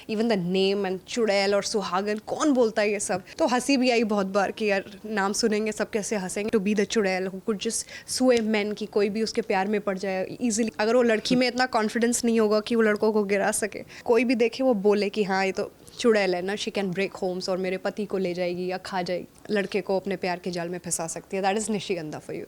Even the name and Chudail और सुहागन, कौन बोलता है ये सब। तो हंसी भी आई बहुत बार कि यार नाम सुनेंगे सब कैसे हंसेंगे। To be the chudail who could just sway man, कि कोई भी उसके प्यार में पड़ जाए इजीली। अगर वो लड़की में इतना कॉन्फिडेंस नहीं होगा कि वो लड़कों को गिरा सके, कोई भी देखे वो बोले कि हाँ ये तो चुड़ैल है ना, शी कैन ब्रेक होम्स और मेरे पति को ले जाएगी या खा जाएगी, लड़के को अपने प्यार के जाल में फंसा सकती है। That is Nishigandha for you.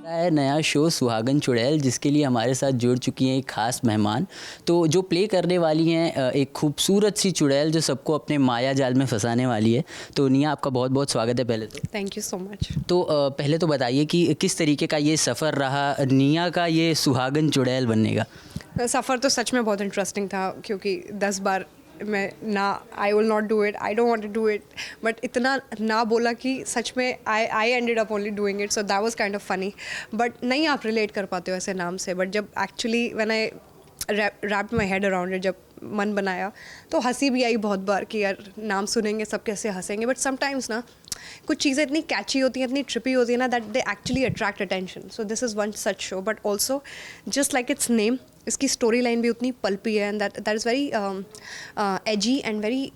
है नया शो सुहागन चुड़ैल, जिसके लिए हमारे साथ जुड़ चुकी हैं एक खास मेहमान। तो जो प्ले करने वाली हैं एक खूबसूरत सी चुड़ैल जो सबको अपने माया जाल में फंसाने वाली है। तो निया, आपका बहुत बहुत स्वागत है पहले तो। Thank you so much. तो पहले तो बताइए कि किस तरीके का ये सफ़र रहा निया का ये सुहागन चुड़ैल बनने का। सफ़र तो सच में बहुत इंटरेस्टिंग था, क्योंकि 10 बार मैं ना I will not do it, I don't want to do it, but इतना ना बोला कि सच में I ended up only doing it, so that was kind of funny. But नहीं आप रिलेट कर पाते हो ऐसे नाम से, बट जब actually when I wrapped my head around it, जब मन बनाया तो हंसी भी आई बहुत बार कि यार नाम सुनेंगे सब कैसे हंसेंगे। बट समटाइम्स ना कुछ चीज़ें इतनी कैची होती हैं, इतनी ट्रिपी होती है ना, that they actually attract attention. So this is one such show, but also just like it's name, इसकी स्टोरी लाइन भी उतनी पल्पी है, and that is very AG and very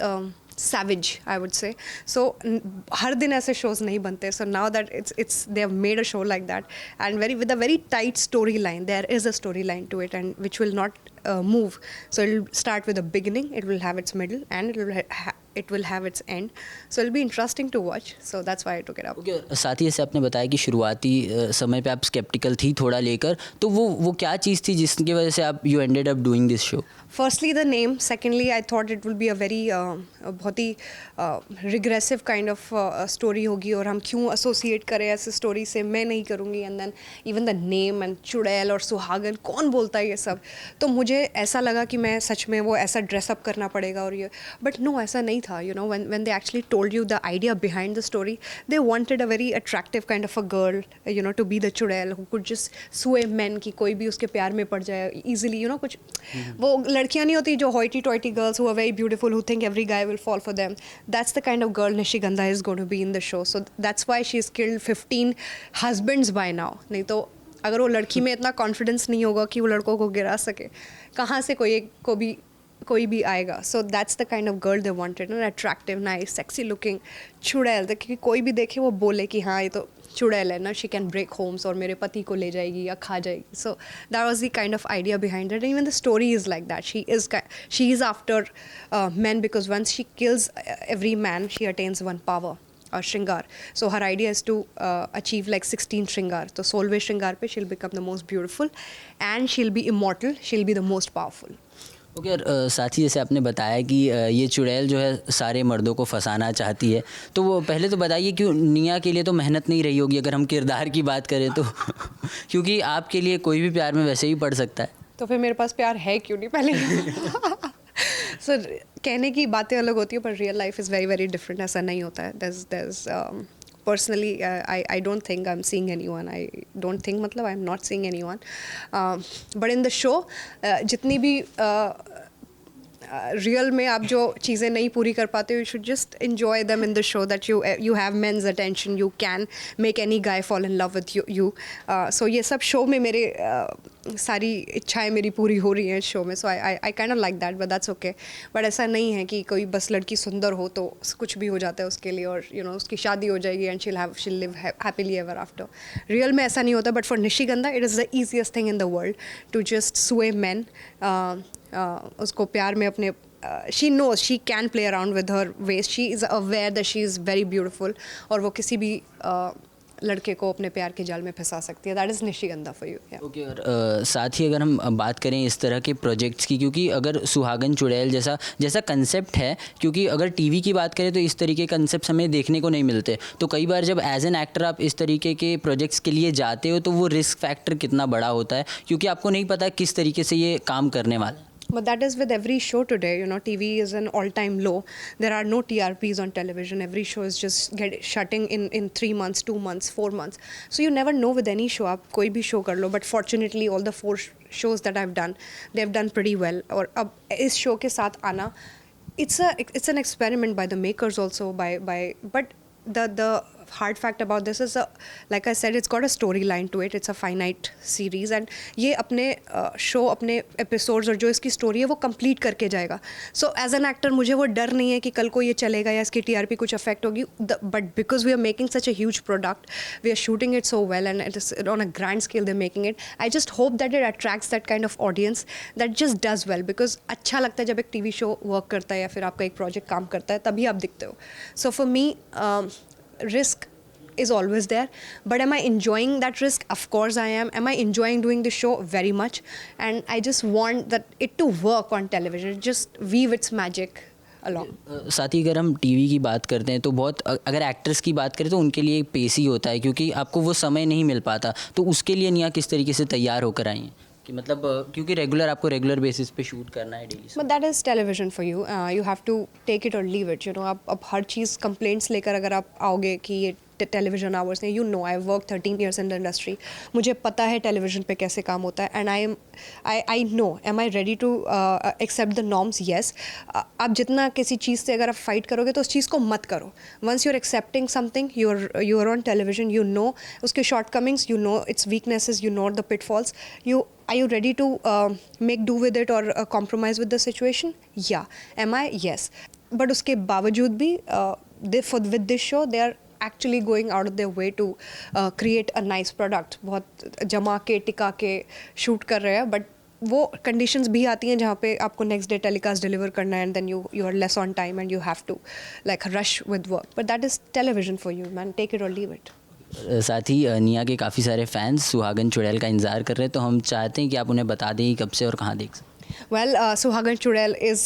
savage, I would say. So हर दिन ऐसे shows नहीं बनते. So now that it's they have made a show like that, and with a very tight storyline. There is a storyline to it, and which will not move. So it'll start with a beginning, it will have its middle, and it will have its end. So it'll be interesting to watch. So that's why I took it up. Okay, साथ ही जैसे आपने बताया कि शुरुआती समय पे आप sceptical थी थोड़ा लेकर, तो वो क्या चीज़ थी जिसकी वजह से आप you ended up doing this show? Firstly, the name. Secondly, I thought it will be a very बहुत ही रिग्रेसिव काइंड ऑफ स्टोरी होगी, और हम क्यों एसोसिएट करें ऐसे स्टोरी से, मैं नहीं करूँगी। And then even the name and Chudail और सुहागन, कौन बोलता है ये सब। तो मुझे ऐसा लगा कि मैं सच में वो ऐसा ड्रेसअप करना पड़ेगा और ये, बट नो ऐसा नहीं था। You know when they actually told you the idea behind the story, they wanted a very attractive kind of a girl, you know, to be the chudail who could just sway man, कि कोई भी उसके प्यार में पड़ जाए easily. You know कुछ वो लड़कियाँ नहीं होती जो hoity toity girls who are very beautiful, who think every guy will fall for them. That's the kind of girl Nishigandha is going to be in the show. So that's why she's killed 15 husbands by now. नहीं तो अगर वो लड़की में इतना confidence नहीं होगा कि वो लड़कों को गिरा सके, कहाँ से कोई भी आएगा। So that's the kind of girl they wanted, attractive, nice, sexy looking चुड़ैल, क्योंकि कोई भी देखे वो बोले कि हाँ ये तो चुड़ैल है ना, शी कैन ब्रेक होम्स और मेरे पति को ले जाएगी या खा जाएगी। सो that was the kind of idea behind it, and even the story is like that. She is after men, because once she kills every man, she attains one power, or Shringar. So her idea is to achieve like 16 Shringar. So 16वें Shringar पे she'll become the most beautiful, and she'll be immortal, she'll be the most powerful. Okay, साथ ही जैसे आपने बताया कि ये चुड़ैल जो है सारे मर्दों को फंसाना चाहती है, तो वो पहले तो बताइए कि निया के लिए तो मेहनत नहीं रही होगी अगर हम किरदार की बात करें तो क्योंकि आपके लिए कोई भी प्यार में वैसे ही पड़ सकता है। तो फिर मेरे पास प्यार है क्यों नहीं पहले। सो कहने की बातें अलग होती है, पर real life is very very different. ऐसा नहीं होता है। there's personally I don't think I'm seeing anyone. I don't think मतलब I'm not seeing anyone. But in the show जितनी भी रियल में आप जो चीज़ें नहीं पूरी कर पाते हो, you should just enjoy them in the show, that you have men's attention, you can make any guy fall in love with you. So ये सब शो में मेरे सारी इच्छाएं मेरी पूरी हो रही हैं इस शो में. So I kind of like that, but that's okay. But ऐसा नहीं है कि कोई बस लड़की सुंदर हो तो कुछ भी हो जाता है उसके लिए, और उसकी शादी हो जाएगी and she'll live happily ever after. Real में ऐसा नहीं होता. But for Nishigandha it is the easiest thing in the world to just sway man. उसको प्यार में अपने she knows she can play around with her waist. She is aware that she is very beautiful, और वो किसी भी लड़के को अपने प्यार के जाल में फंसा सकती है. That is Nishigandha for you. Okay. और साथ ही अगर हम बात करें इस तरह के प्रोजेक्ट्स की, क्योंकि अगर सुहागन चुड़ैल जैसा कंसेप्ट है, क्योंकि अगर टीवी की बात करें तो इस तरीके के कंसेप्ट हमें देखने को नहीं मिलते. तो कई बार जब एज एन एक्टर आप इस तरीके के प्रोजेक्ट्स के लिए जाते हो तो वो रिस्क फैक्टर कितना बड़ा होता है, क्योंकि आपको नहीं पता किस तरीके से ये काम करने वाला है. But that is with every show today. TV is an all-time low. There are no TRPs on television. Every show is just shutting in 3 months, 2 months, 4 months. So you never know with any show. आप कोई भी show कर लो. But fortunately, all the 4 shows that I've done, they've done pretty well. और अब इस show के साथ आना it's an experiment by the makers also, but the hard fact about this is, like I said, it's got a storyline to it. It's a finite series, and ये अपने show, अपने episodes और जो इसकी story है वो complete करके जाएगा. सो एज एन एक्टर मुझे वो डर नहीं है कि कल को ये चलेगा या इसकी टीआरपी कुछ अफेक्ट होगी. But because we are making such a huge product, we are shooting it so well and it is on a grand scale they making it. I just hope that it attracts that kind of audience that just does well, because अच्छा लगता है जब एक TV show work करता है या फिर आपका एक प्रोजेक्ट काम करता है, तभी आप दिखते हो. So for me, risk is always there, but am I enjoying that risk? Of course I am. Am I enjoying doing the show? Very much. And I just want that it to work on television, just weave its magic along. साथ ही अगर हम TV की बात करते हैं तो बहुत, अगर एक्टर्स की बात करें तो उनके लिए एक पेस ही होता है, क्योंकि आपको वो समय नहीं मिल पाता. तो उसके लिए निया किस तरीके से तैयार होकर आई हैं कि मतलब क्योंकि आपको रेगुलर बेसिस पे शूट करना है daily. But that is television for you. You have to take it or leave it. You know, आप अब हर चीज़ कंप्लेंट्स लेकर अगर आप आओगे कि ये टेलीविजन आवर्स हैं, you know I work 13 years in the industry, मुझे पता है टेलीविजन पे कैसे काम होता है. And I know, am I ready to accept the norms? Yes. आप जितना किसी चीज़ से अगर आप फाइट करोगे तो उस चीज़ को मत करो. Once you are accepting something, you are on television, you know उसके shortcomings, you know its weaknesses, you know the pitfalls. Are you ready to make do with it or compromise with the situation? Yeah. Am I? Yes. But उसके बावजूद भी with this show they are actually going out of their way to create a nice product. बहुत जमा के टिका के shoot कर रहे हैं, but वो conditions भी आती हैं जहाँ पे आपको next day telecast deliver करना है, and then you are less on time and you have to like rush with work. But that is television for you, man. Take it or leave it. साथ ही निया के काफ़ी सारे fans सुहागन चुड़ैल का इंतज़ार कर रहे हैं, तो हम चाहते हैं कि आप उन्हें बता दें कब से और कहाँ देख सकते. Well, Suhagan Chudel is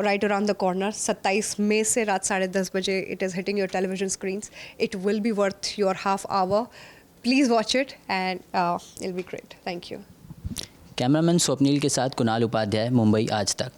right around the corner. 27 मई से रात 10:30 बजे it is hitting your television screens. It will be worth your half hour. Please watch it and it'll be great. Thank you. Cameraman Swapnil के साथ कुणाल उपाध्याय, मुंबई आज तक.